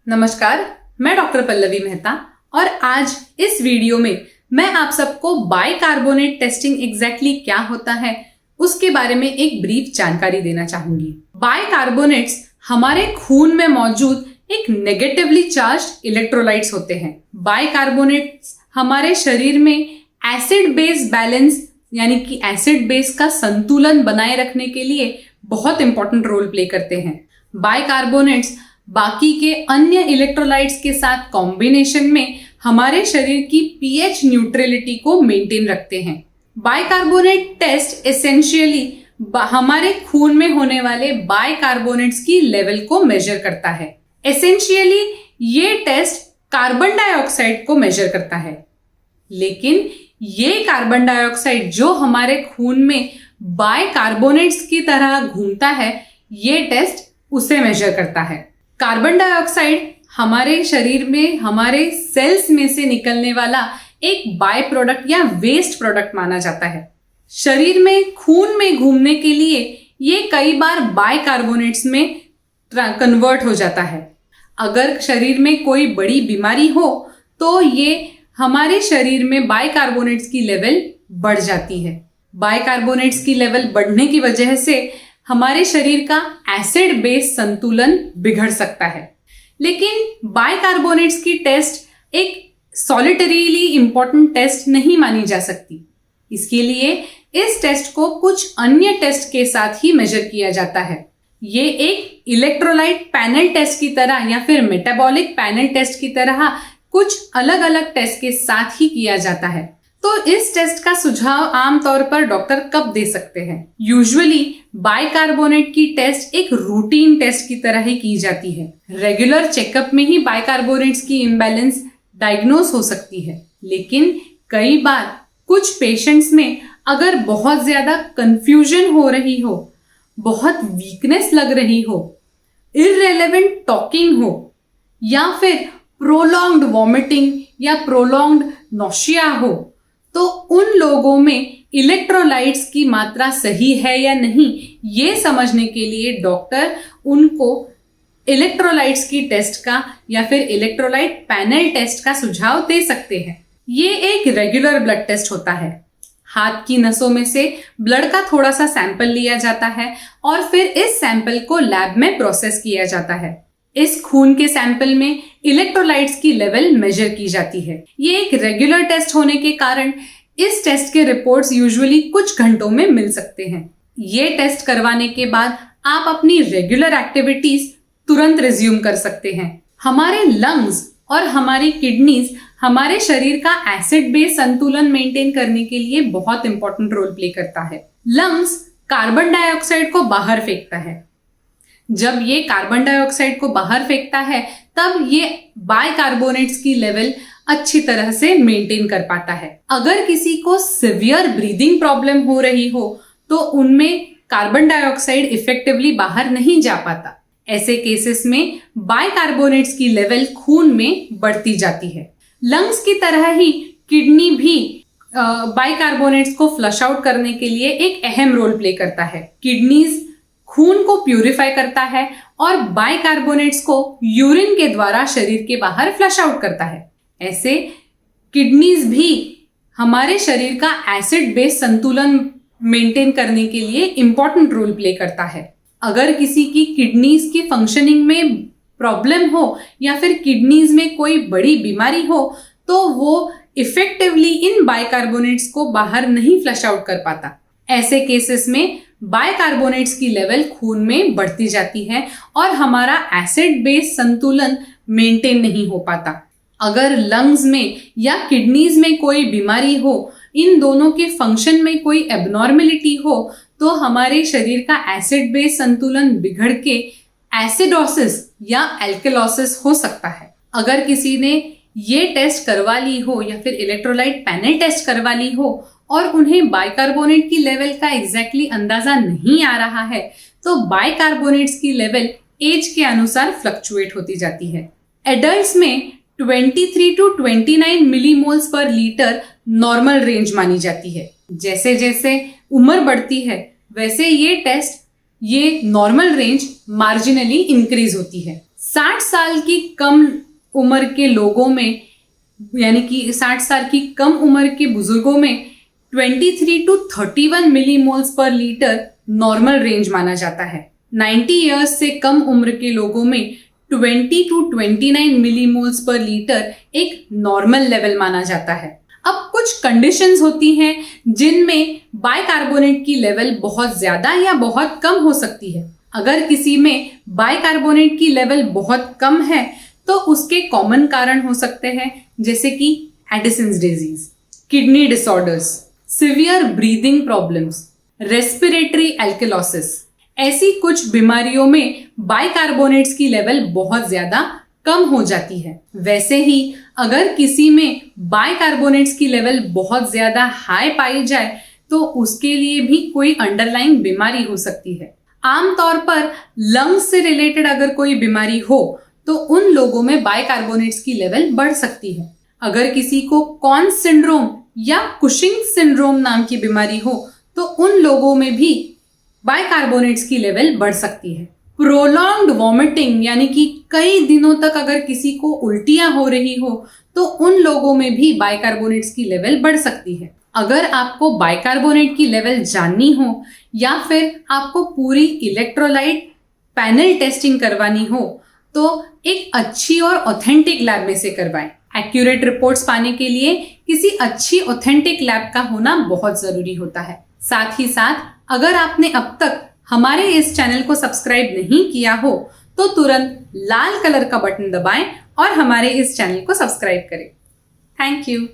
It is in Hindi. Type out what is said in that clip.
नमस्कार, मैं डॉक्टर पल्लवी मेहता और आज इस वीडियो में मैं आप सबको बाइकार्बोनेट टेस्टिंग एग्जैक्टली क्या होता है उसके बारे में एक ब्रीफ जानकारी देना चाहूंगी। बाइकार्बोनेट्स हमारे खून में मौजूद एक नेगेटिवली चार्ज्ड इलेक्ट्रोलाइट्स होते हैं। बाइकार्बोनेट्स हमारे शरीर में एसिड बेस बैलेंस यानी कि एसिड बेस का संतुलन बनाए रखने के लिए बहुत इंपॉर्टेंट रोल प्ले करते हैं। बाइकार्बोनेट्स बाकी के अन्य इलेक्ट्रोलाइट्स के साथ कॉम्बिनेशन में हमारे शरीर की पीएच न्यूट्रलिटी को मेंटेन रखते हैं। बाइकार्बोनेट टेस्ट एसेंशियली हमारे खून में होने वाले बाइकार्बोनेट्स की लेवल को मेजर करता है। एसेंशियली ये टेस्ट कार्बन डाइऑक्साइड को मेजर करता है, लेकिन ये कार्बन डाइऑक्साइड जो हमारे खून में बाइकार्बोनेट्स की तरह घूमता है, ये टेस्ट उसे मेजर करता है। कार्बन डाइऑक्साइड हमारे शरीर में हमारे सेल्स में से निकलने वाला एक बाय प्रोडक्ट या वेस्ट प्रोडक्ट माना जाता है। शरीर में खून में घूमने के लिए ये कई बार बाइकार्बोनेट्स में कन्वर्ट हो जाता है। अगर शरीर में कोई बड़ी बीमारी हो तो ये हमारे शरीर में बाइकार्बोनेट्स की लेवल बढ़ जाती है। बाइकार्बोनेट्स की लेवल बढ़ने की वजह से हमारे शरीर का एसिड बेस संतुलन बिगड़ सकता है। लेकिन बाइकार्बोनेट्स की टेस्ट एक सॉलिटरीली इंपॉर्टेंट टेस्ट नहीं मानी जा सकती। इसके लिए इस टेस्ट को कुछ अन्य टेस्ट के साथ ही मेजर किया जाता है। ये एक इलेक्ट्रोलाइट पैनल टेस्ट की तरह या फिर मेटाबॉलिक पैनल टेस्ट की तरह कुछ अलग अलग टेस्ट के साथ ही किया जाता है। तो इस टेस्ट का सुझाव आमतौर पर डॉक्टर कब दे सकते हैं? यूजुअली बाइकार्बोनेट की टेस्ट एक रूटीन टेस्ट की तरह ही की जाती है। रेगुलर चेकअप में ही बाइकार्बोनेट्स की इम्बैलेंस डायग्नोस हो सकती है, लेकिन कई बार कुछ पेशेंट्स में अगर बहुत ज्यादा कंफ्यूजन हो रही हो, बहुत वीकनेस लग रही हो, इररिलेवेंट टॉकिंग हो या फिर प्रोलॉन्ग्ड वॉमिटिंग या प्रोलॉन्ग्ड नोशिया हो, तो उन लोगों में इलेक्ट्रोलाइट्स की मात्रा सही है या नहीं, ये समझने के लिए डॉक्टर उनको इलेक्ट्रोलाइट्स की टेस्ट का या फिर इलेक्ट्रोलाइट पैनल टेस्ट का सुझाव दे सकते हैं। ये एक रेगुलर ब्लड टेस्ट होता है। हाथ की नसों में से ब्लड का थोड़ा सा सैंपल लिया जाता है और फिर इस सैंपल को लैब में प्रोसेस किया जाता है। इस खून के सैंपल में इलेक्ट्रोलाइट्स की लेवल मेजर की जाती है। ये एक रेगुलर टेस्ट होने के कारण इस टेस्ट के रिपोर्ट्स यूजुअली कुछ घंटों में मिल सकते हैं। ये टेस्ट करवाने के बाद आप अपनी रेगुलर एक्टिविटीज तुरंत रिज्यूम कर सकते हैं। हमारे लंग्स और हमारी किडनीज हमारे शरीर का एसिड बेस संतुलन मेंटेन करने के लिए बहुत इंपॉर्टेंट रोल प्ले करता है। लंग्स कार्बन डाइऑक्साइड को बाहर फेंकता है। जब ये कार्बन डाइऑक्साइड को बाहर फेंकता है तब ये बाइकार्बोनेट्स की लेवल अच्छी तरह से मेंटेन कर पाता है। अगर किसी को सिवियर ब्रीदिंग प्रॉब्लम हो रही हो तो उनमें कार्बन डाइऑक्साइड इफेक्टिवली बाहर नहीं जा पाता। ऐसे केसेस में बाइकार्बोनेट्स की लेवल खून में बढ़ती जाती है। लंग्स की तरह ही किडनी भी बाइकार्बोनेट्स को फ्लश आउट करने के लिए एक अहम रोल प्ले करता है। किडनीज खून को प्यूरिफाई करता है और बाइकार्बोनेट्स को यूरिन के द्वारा शरीर के बाहर फ्लश आउट करता है। ऐसे किडनीज भी हमारे शरीर का एसिड बेस संतुलन मेंटेन करने के लिए इंपॉर्टेंट रोल प्ले करता है। अगर किसी की किडनीज की फंक्शनिंग में प्रॉब्लम हो या फिर किडनीज में कोई बड़ी बीमारी हो तो वो इफेक्टिवली इन बाइकार्बोनेट्स को बाहर नहीं फ्लश आउट कर पाता। ऐसे केसेस में बाइकार्बोनेट्स की लेवल खून में बढ़ती जाती है और हमारा एसिड बेस संतुलन मेंटेन नहीं हो पाता। अगर लंग्स में या किडनीज में कोई बीमारी हो, इन दोनों के फंक्शन में कोई एबनॉर्मेलिटी हो तो हमारे शरीर का एसिड बेस संतुलन बिगड़ के एसिडोसिस या एल्कलोसिस हो सकता है। अगर किसी ने ये टेस्ट करवा ली हो या फिर इलेक्ट्रोलाइट पैनल टेस्ट करवा ली हो और उन्हें बाइकार्बोनेट की लेवल का एग्जैक्टली अंदाजा नहीं आ रहा है तो बाइकार्बोनेट्स की लेवल एज के अनुसार फ्लक्चुएट होती जाती है। एडल्ट्स में 23 टू 29 मिलीमोल्स पर लीटर नॉर्मल रेंज मानी जाती है। जैसे जैसे उम्र बढ़ती है वैसे ये नॉर्मल रेंज मार्जिनली इंक्रीज होती है। 60 साल की कम उम्र के लोगों में, यानी कि 60 साल की कम उम्र के बुजुर्गों में 23 to 31 मिलीमोल्स पर लीटर नॉर्मल रेंज माना जाता है। 90 इयर्स से कम उम्र के लोगों में 20 to 29 मिलीमोल्स पर लीटर एक नॉर्मल लेवल माना जाता है। अब कुछ कंडीशंस होती हैं जिनमें बाइकार्बोनेट की लेवल बहुत ज्यादा या बहुत कम हो सकती है। अगर किसी में बाइकार्बोनेट की लेवल बहुत कम है तो उसके कॉमन कारण हो सकते हैं, जैसे कि Edison's disease, kidney disorders, severe breathing problems, respiratory alkalosis. ऐसी कुछ बीमारियों में बाइकार्बोनेट्स की लेवल बहुत ज्यादा कम हो जाती है। वैसे ही अगर किसी में बाइकार्बोनेट्स की लेवल बहुत ज्यादा हाई पाई जाए तो उसके लिए भी कोई अंडरलाइंग बीमारी हो सकती है। आमतौर पर लंग्स से रिलेटेड अगर कोई बीमारी हो तो उन लोगों में बाइकार्बोनेट्स की लेवल बढ़ सकती है। अगर किसी को कॉन सिंड्रोम या कुशिंग सिंड्रोम नाम की बीमारी हो तो उन लोगों में भी बाइकार्बोनेट्स की लेवल बढ़ सकती है। प्रोलॉन्ग्ड वॉमिटिंग, यानी कि कई दिनों तक अगर किसी को उल्टियां हो रही हो तो उन लोगों में भी बाइकार्बोनेट्स की लेवल बढ़ सकती है। अगर आपको बाइकार्बोनेट की लेवल जाननी हो या फिर आपको पूरी इलेक्ट्रोलाइट पैनल टेस्टिंग करवानी हो तो एक अच्छी और ऑथेंटिक लैब में से करवाएं। एक्यूरेट रिपोर्ट्स पाने के लिए किसी अच्छी ऑथेंटिक लैब का होना बहुत जरूरी होता है। साथ ही साथ अगर आपने अब तक हमारे इस चैनल को सब्सक्राइब नहीं किया हो तो तुरंत लाल कलर का बटन दबाएं और हमारे इस चैनल को सब्सक्राइब करें। Thank you.